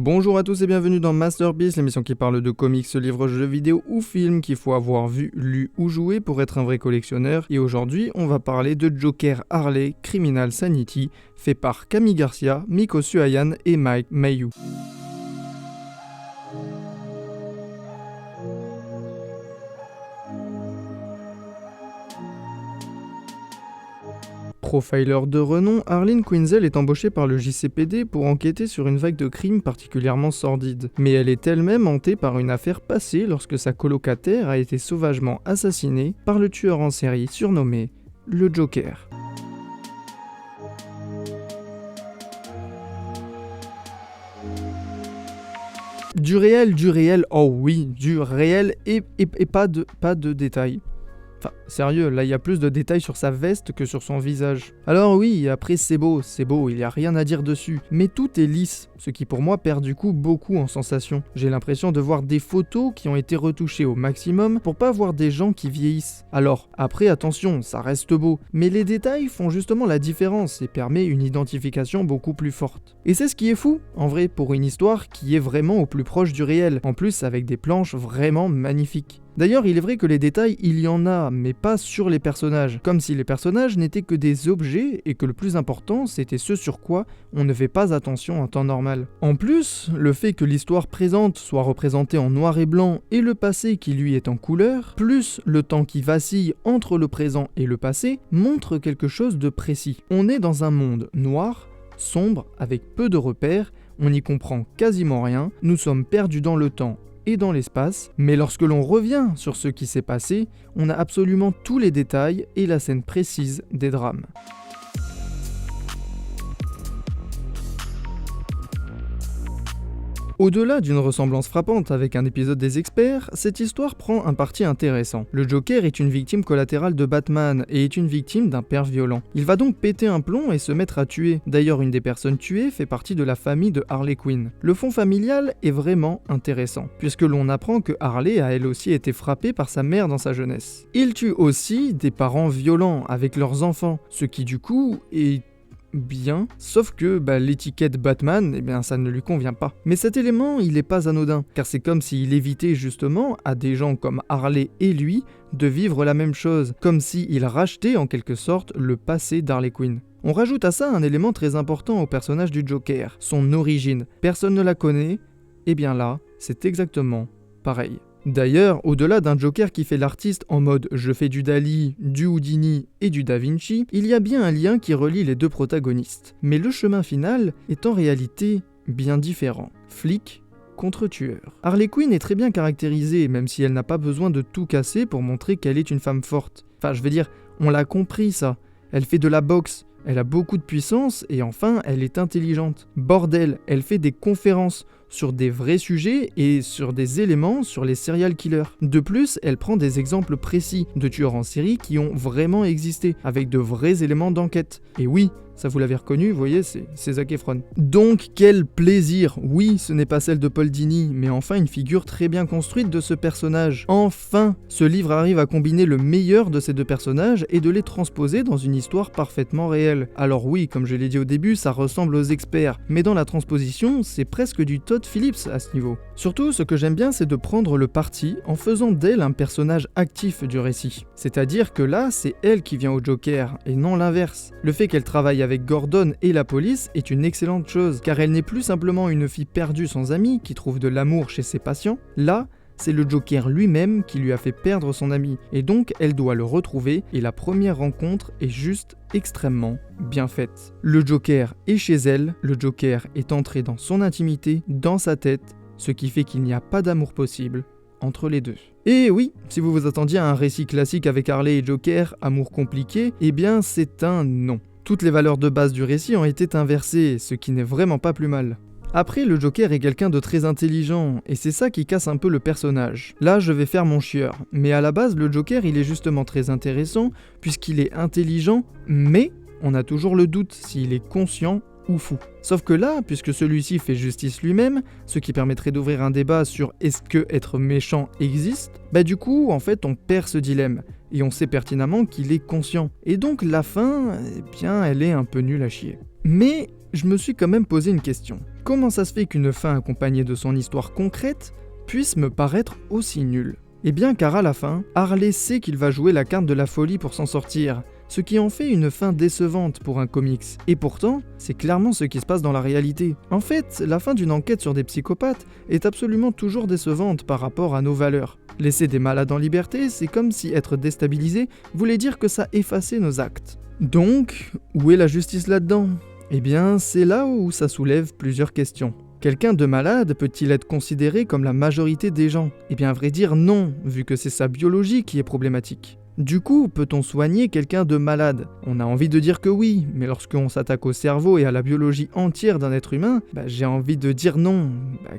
Bonjour à tous et bienvenue dans Masterpiece, l'émission qui parle de comics, livres, jeux vidéo ou films qu'il faut avoir vu, lu ou joué pour être un vrai collectionneur. Et aujourd'hui, on va parler de Joker Harley Criminal Sanity, fait par Camille Garcia, Miko Suayan et Mike Mayhew. Profiler de renom, Harleen Quinzel est embauchée par le JCPD pour enquêter sur une vague de crimes particulièrement sordides. Mais elle est elle-même hantée par une affaire passée lorsque sa colocataire a été sauvagement assassinée par le tueur en série surnommé le Joker. Du réel, oh oui, du réel et pas de détails. Enfin, sérieux, là il y a plus de détails sur sa veste que sur son visage. Alors oui, après c'est beau, il y a rien à dire dessus. Mais tout est lisse, ce qui pour moi perd du coup beaucoup en sensation. J'ai l'impression de voir des photos qui ont été retouchées au maximum pour pas voir des gens qui vieillissent. Alors, après attention, ça reste beau, mais les détails font justement la différence et permet une identification beaucoup plus forte. Et c'est ce qui est fou, en vrai, pour une histoire qui est vraiment au plus proche du réel, en plus avec des planches vraiment magnifiques. D'ailleurs, il est vrai que les détails, il y en a, mais pas sur les personnages, comme si les personnages n'étaient que des objets et que le plus important, c'était ce sur quoi on ne fait pas attention en temps normal. En plus, le fait que l'histoire présente soit représentée en noir et blanc et le passé qui lui est en couleur, plus le temps qui vacille entre le présent et le passé, montre quelque chose de précis. On est dans un monde noir, sombre, avec peu de repères, on n'y comprend quasiment rien, nous sommes perdus dans le temps et dans l'espace, mais lorsque l'on revient sur ce qui s'est passé, on a absolument tous les détails et la scène précise des drames. Au-delà d'une ressemblance frappante avec un épisode des experts, cette histoire prend un parti intéressant. Le Joker est une victime collatérale de Batman et est une victime d'un père violent. Il va donc péter un plomb et se mettre à tuer. D'ailleurs, une des personnes tuées fait partie de la famille de Harley Quinn. Le fond familial est vraiment intéressant, puisque l'on apprend que Harley a elle aussi été frappée par sa mère dans sa jeunesse. Il tue aussi des parents violents avec leurs enfants, ce qui du coup est bien, sauf que l'étiquette Batman, ça ne lui convient pas. Mais cet élément, il est pas anodin, car c'est comme s'il évitait justement à des gens comme Harley et lui de vivre la même chose, comme s'il rachetait en quelque sorte le passé d'Harley Quinn. On rajoute à ça un élément très important au personnage du Joker, son origine. Personne ne la connaît, et bien là, c'est exactement pareil. D'ailleurs, au-delà d'un Joker qui fait l'artiste en mode je fais du Dali, du Houdini et du Da Vinci, il y a bien un lien qui relie les deux protagonistes. Mais le chemin final est en réalité bien différent. Flic contre tueur. Harley Quinn est très bien caractérisée, même si elle n'a pas besoin de tout casser pour montrer qu'elle est une femme forte. Enfin, je veux dire, on l'a compris ça. Elle fait de la boxe, elle a beaucoup de puissance et enfin, elle est intelligente. Bordel, elle fait des conférences sur des vrais sujets et sur des éléments sur les serial killers. De plus, elle prend des exemples précis de tueurs en série qui ont vraiment existé, avec de vrais éléments d'enquête. Et oui, ça vous l'avez reconnu, vous voyez, c'est Zac Efron. Donc quel plaisir. Oui, ce n'est pas celle de Paul Dini, mais enfin une figure très bien construite de ce personnage. Enfin, ce livre arrive à combiner le meilleur de ces deux personnages et de les transposer dans une histoire parfaitement réelle. Alors oui, comme je l'ai dit au début, ça ressemble aux experts, mais dans la transposition, c'est presque du Todd Phillips à ce niveau. Surtout, ce que j'aime bien, c'est de prendre le parti en faisant d'elle un personnage actif du récit. C'est-à-dire que là, c'est elle qui vient au Joker, et non l'inverse. Le fait qu'elle travaille avec Gordon et la police est une excellente chose, car elle n'est plus simplement une fille perdue sans amis qui trouve de l'amour chez ses patients. Là, c'est le Joker lui-même qui lui a fait perdre son ami, et donc elle doit le retrouver, et la première rencontre est juste extrêmement bien faite. Le Joker est chez elle, le Joker est entré dans son intimité, dans sa tête, ce qui fait qu'il n'y a pas d'amour possible entre les deux. Et oui, si vous vous attendiez à un récit classique avec Harley et Joker, amour compliqué, eh bien c'est un non. Toutes les valeurs de base du récit ont été inversées, ce qui n'est vraiment pas plus mal. Après, le Joker est quelqu'un de très intelligent, et c'est ça qui casse un peu le personnage. Là, je vais faire mon chieur, mais à la base, le Joker, il est justement très intéressant, puisqu'il est intelligent, mais on a toujours le doute s'il est conscient ou fou. Sauf que là, puisque celui-ci fait justice lui-même, ce qui permettrait d'ouvrir un débat sur est-ce que être méchant existe, du coup, en fait, on perd ce dilemme, et on sait pertinemment qu'il est conscient. Et donc la fin, elle est un peu nulle à chier. Mais je me suis quand même posé une question. comment ça se fait qu'une fin accompagnée de son histoire concrète puisse me paraître aussi nulle? Eh bien car à la fin, Harley sait qu'il va jouer la carte de la folie pour s'en sortir, ce qui en fait une fin décevante pour un comics. Et pourtant, c'est clairement ce qui se passe dans la réalité. En fait, la fin d'une enquête sur des psychopathes est absolument toujours décevante par rapport à nos valeurs. Laisser des malades en liberté, c'est comme si être déstabilisé voulait dire que ça effaçait nos actes. Donc, où est la justice là-dedans? Eh bien, c'est là où ça soulève plusieurs questions. Quelqu'un de malade peut-il être considéré comme la majorité des gens? Eh bien, à vrai dire, non, vu que c'est sa biologie qui est problématique. Du coup, peut-on soigner quelqu'un de malade? On a envie de dire que oui, mais lorsqu'on s'attaque au cerveau et à la biologie entière d'un être humain, j'ai envie de dire non,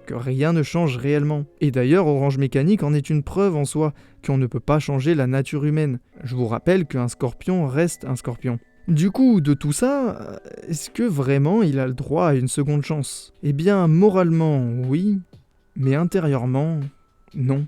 que rien ne change réellement. Et d'ailleurs, Orange Mécanique en est une preuve en soi, qu'on ne peut pas changer la nature humaine. Je vous rappelle qu'un scorpion reste un scorpion. Du coup, de tout ça, est-ce que vraiment il a le droit à une seconde chance? Eh bien, moralement, oui, mais intérieurement, non.